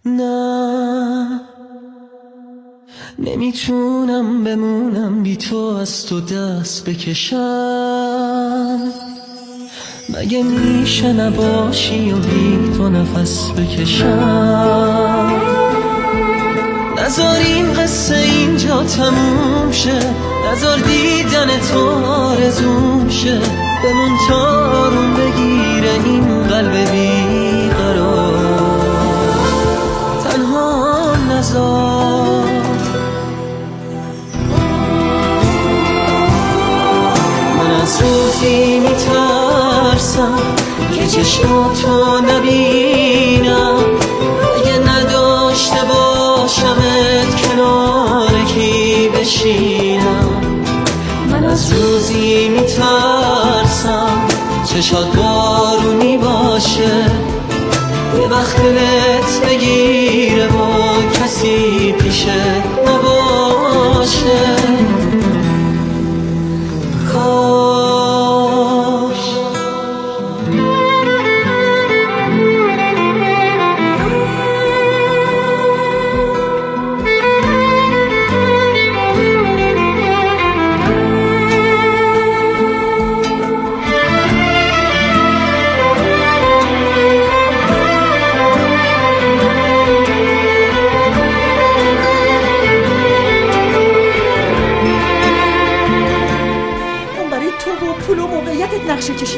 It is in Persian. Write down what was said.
نه نمیتونم بمونم بی تو، از تو دست بکشم. مگه میشه نباشی و بی تو نفس بکشم؟ نذار این قصه اینجا تموم شه، نذار دیدن تو آرزوم شه. بمون تا آروم بگیره این قلب بیقرار، تنها نذار. من از روزی میترسم که چشماتو نبینم، اگه نداشته باشمت کنار کی بشینم. من از روزی میترسم چشات بارونی باشه، یه وقت دلت بگیره و کسی پیشه نباشه. کاش پول و موقعیتت نقشه کشیده.